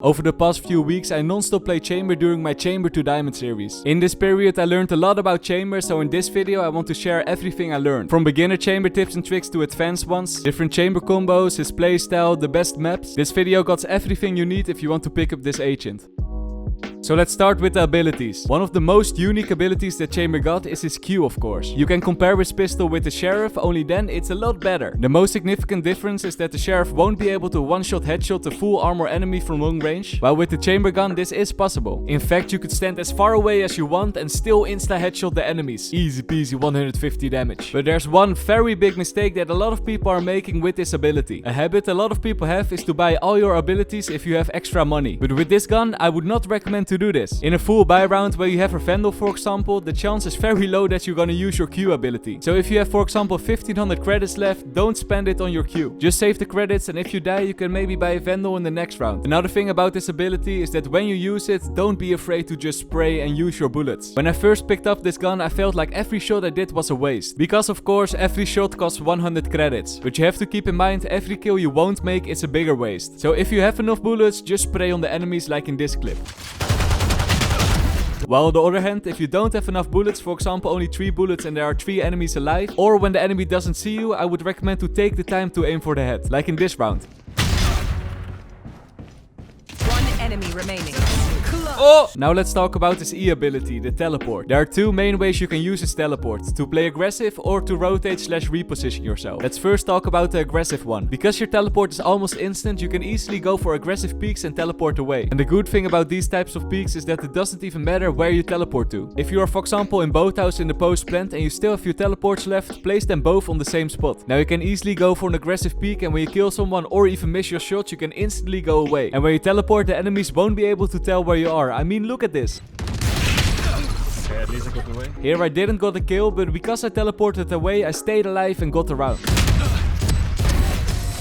Over the past few weeks, I non-stop play Chamber during my Chamber to Diamond series. In this period, I learned a lot about Chamber, so in this video I want to share everything I learned. From beginner Chamber tips and tricks to advanced ones, different Chamber combos, his playstyle, the best maps. This video got everything you need if you want to pick up this agent. So let's start with the abilities. One of the most unique abilities that Chamber got is his Q, of course. You can compare his pistol with the Sheriff, only then it's a lot better. The most significant difference is that the Sheriff won't be able to one-shot headshot a full armor enemy from long range, while with the Chamber gun this is possible. In fact, you could stand as far away as you want and still insta-headshot the enemies. Easy peasy 150 damage. But there's one very big mistake that a lot of people are making with this ability. A habit a lot of people have is to buy all your abilities if you have extra money. But with this gun, I would not recommend to do this. In a full buy round where you have a Vandal, for example, the chance is very low that you're gonna use your Q ability. So if you have, for example, 1500 credits left, don't spend it on your Q. Just save the credits, and if you die, you can maybe buy a Vandal in the next round. Another thing about this ability is that when you use it, don't be afraid to just spray and use your bullets. When I first picked up this gun, I felt like every shot I did was a waste. Because of course, every shot costs 100 credits. But you have to keep in mind, every kill you won't make is a bigger waste. So if you have enough bullets, just spray on the enemies like in this clip. While on the other hand, if you don't have enough bullets, for example only 3 bullets and there are 3 enemies alive, or when the enemy doesn't see you, I would recommend to take the time to aim for the head, like in this round. One enemy remaining. Oh! Now let's talk about his E ability, the teleport. There are 2 main ways you can use his teleport, to play aggressive or to rotate/reposition yourself. Let's first talk about the aggressive one. Because your teleport is almost instant, you can easily go for aggressive peeks and teleport away. And the good thing about these types of peeks is that it doesn't even matter where you teleport to. If you are, for example, in boathouse in the post plant and you still have your teleports left, place them both on the same spot. Now you can easily go for an aggressive peek, and when you kill someone or even miss your shot, you can instantly go away. And when you teleport, the enemies won't be able to tell where you are. I mean, look at this. Okay, at least I got away. Here I didn't got a kill, but because I teleported away, I stayed alive and got around.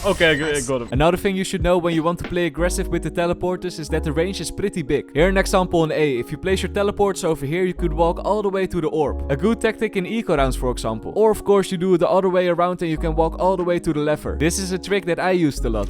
Okay, I got him. Another thing you should know when you want to play aggressive with the teleporters is that the range is pretty big. Here an example on A. If you place your teleports over here, you could walk all the way to the orb. A good tactic in eco rounds, for example. Or of course you do it the other way around and you can walk all the way to the lever. This is a trick that I used a lot.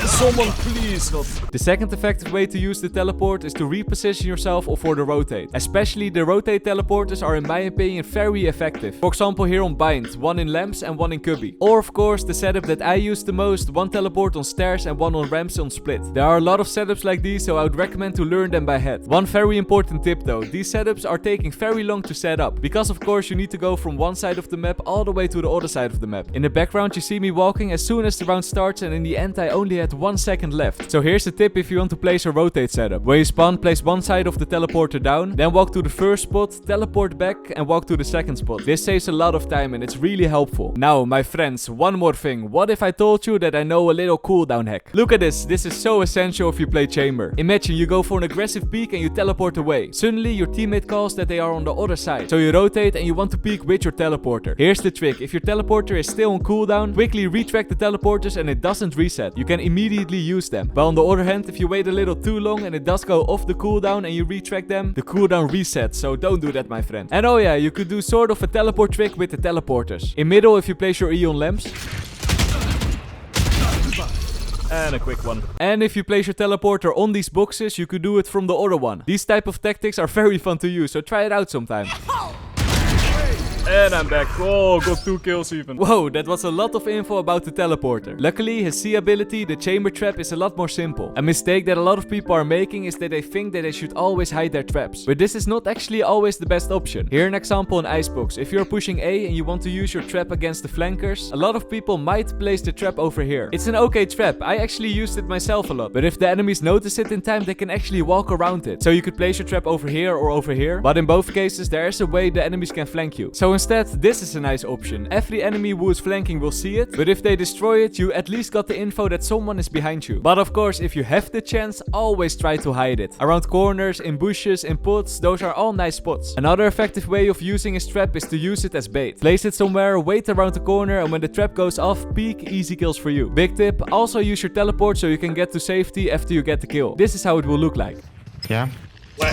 Someone please not. The second effective way to use the teleport is to reposition yourself or for the rotate. Especially the rotate teleporters are in my opinion very effective. For example here on Bind, 1 in lamps and 1 in cubby. Or of course the setup that I use the most, 1 teleport on stairs and 1 on ramps on split. There are a lot of setups like these, so I would recommend to learn them by head. One very important tip though, these setups are taking very long to set up. Because of course you need to go from one side of the map all the way to the other side of the map. In the background you see me walking as soon as the round starts, and in the end I only had 1 second left. So here's the tip if you want to place a rotate setup. Where you spawn, place one side of the teleporter down, then walk to the first spot, teleport back and walk to the second spot. This saves a lot of time and it's really helpful. Now my friends, one more thing. What if I told you that I know a little cooldown hack? Look at this. This is so essential if you play Chamber. Imagine you go for an aggressive peek and you teleport away. Suddenly your teammate calls that they are on the other side. So you rotate and you want to peek with your teleporter. Here's the trick. If your teleporter is still on cooldown, quickly retract the teleporters and it doesn't reset. You can immediately use them. But on the other hand, if you wait a little too long and it does go off the cooldown and you retract them, the cooldown resets, so don't do that my friend. And oh yeah, you could do sort of a teleport trick with the teleporters. In middle, if you place your E on lamps. And a quick one. And if you place your teleporter on these boxes, you could do it from the other one. These type of tactics are very fun to use, so try it out sometime. And I'm back. Oh, got 2 kills even. Whoa, that was a lot of info about the teleporter. Luckily, his C ability, the chamber trap, is a lot more simple. A mistake that a lot of people are making is that they think that they should always hide their traps. But this is not actually always the best option. Here an example in Icebox. If you're pushing A and you want to use your trap against the flankers, a lot of people might place the trap over here. It's an okay trap. I actually used it myself a lot. But if the enemies notice it in time, they can actually walk around it. So you could place your trap over here or over here. But in both cases, there is a way the enemies can flank you. So instead, this is a nice option. Every enemy who is flanking will see it, but if they destroy it, you at least got the info that someone is behind you. But of course, if you have the chance, always try to hide it. Around corners, in bushes, in pots, those are all nice spots. Another effective way of using his trap is to use it as bait. Place it somewhere, wait around the corner, and when the trap goes off, peek, easy kills for you. Big tip, also use your teleport so you can get to safety after you get the kill. This is how it will look like. Yeah. One.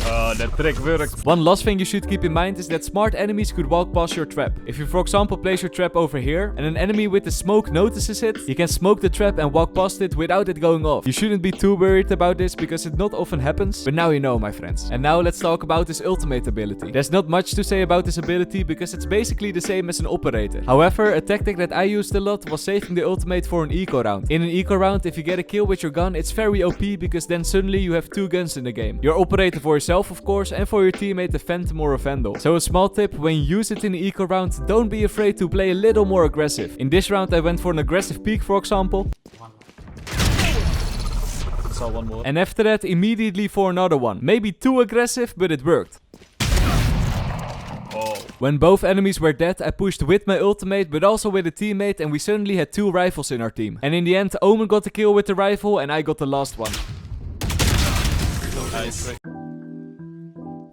That trick worked. One last thing you should keep in mind is that smart enemies could walk past your trap. If you for example place your trap over here and an enemy with the smoke notices it, you can smoke the trap and walk past it without it going off. You shouldn't be too worried about this because it not often happens, but now you know, my friends. And now let's talk about his ultimate ability. There's not much to say about this ability because it's basically the same as an operator. However, a tactic that I used a lot was saving the ultimate for an eco round. In an eco round, if you get a kill with your gun, it's very OP because then suddenly you have 2 guns in the game. Your operator for yourself, of course, and for your teammate the Phantom or a Vandal. So a small tip, when you use it in the eco round, don't be afraid to play a little more aggressive. In this round I went for an aggressive peek, for example. Saw one more. And after that immediately for another one. Maybe too aggressive, but it worked. Oh. When both enemies were dead, I pushed with my ultimate but also with a teammate and we suddenly had 2 rifles in our team. And in the end, Omen got the kill with the rifle and I got the last one. Nice.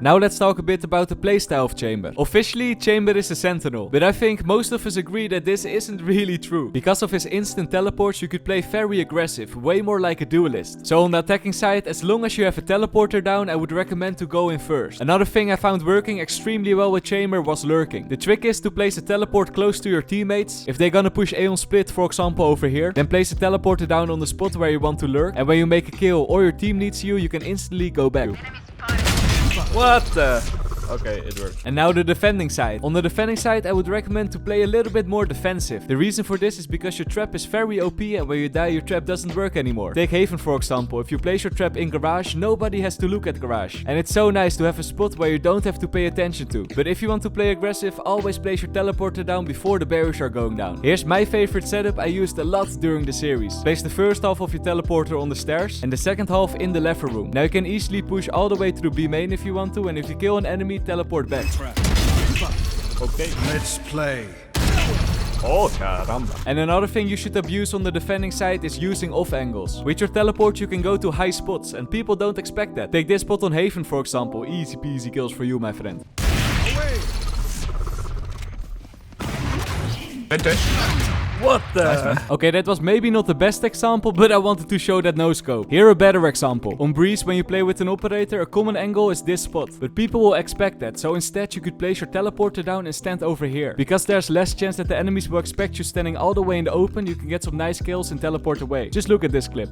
Now let's talk a bit about the playstyle of Chamber. Officially, Chamber is a sentinel, but I think most of us agree that this isn't really true. Because of his instant teleports, you could play very aggressive, way more like a duelist. So on the attacking side, as long as you have a teleporter down, I would recommend to go in first. Another thing I found working extremely well with Chamber was lurking. The trick is to place a teleport close to your teammates. If they're gonna push Aeon Split, for example, over here, then place a teleporter down on the spot where you want to lurk. And when you make a kill or your team needs you, you can instantly go back. What the? Okay, it worked. And now the defending side. On the defending side, I would recommend to play a little bit more defensive. The reason for this is because your trap is very OP and when you die, your trap doesn't work anymore. Take Haven for example. If you place your trap in garage, nobody has to look at garage. And it's so nice to have a spot where you don't have to pay attention to. But if you want to play aggressive, always place your teleporter down before the barriers are going down. Here's my favorite setup I used a lot during the series. Place the first half of your teleporter on the stairs and the second half in the lever room. Now you can easily push all the way through B main if you want to, and if you kill an enemy, teleport back. Okay. Let's play. Oh, caramba. And another thing you should abuse on the defending side is using off angles. With your teleport you can go to high spots and people don't expect that. Take this spot on Haven for example. Easy peasy kills for you, my friend. What the? Okay, that was maybe not the best example, but I wanted to show that no scope. Here a better example. On Breeze, when you play with an operator, a common angle is this spot. But people will expect that, so instead you could place your teleporter down and stand over here. Because there's less chance that the enemies will expect you standing all the way in the open, you can get some nice kills and teleport away. Just look at this clip.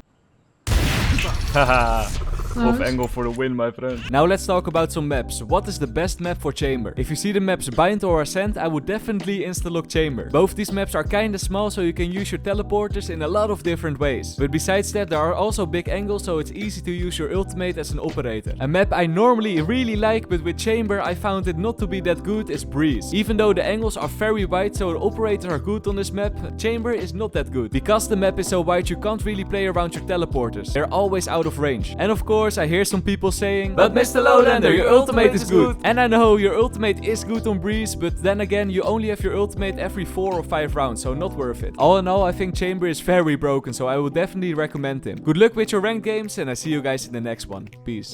Haha. Off angle for the win, my friend. Now let's talk about some maps. What is the best map for Chamber? If you see the maps Bind or Ascent, I would definitely insta-lock Chamber. Both these maps are kinda small, so you can use your teleporters in a lot of different ways. But besides that, there are also big angles, so it's easy to use your ultimate as an operator. A map I normally really like, but with Chamber I found it not to be that good, is Breeze. Even though the angles are very wide, so the operators are good on this map, Chamber is not that good. Because the map is so wide, you can't really play around your teleporters. They're always out of range. And of course, I hear some people saying, but MrLowlander, your ultimate is good. And I know your ultimate is good on Breeze, but then again, you only have your ultimate every 4 or 5 rounds, so not worth it. All in all, I think Chamber is very broken, so I would definitely recommend him. Good luck with your ranked games, and I see you guys in the next one. Peace.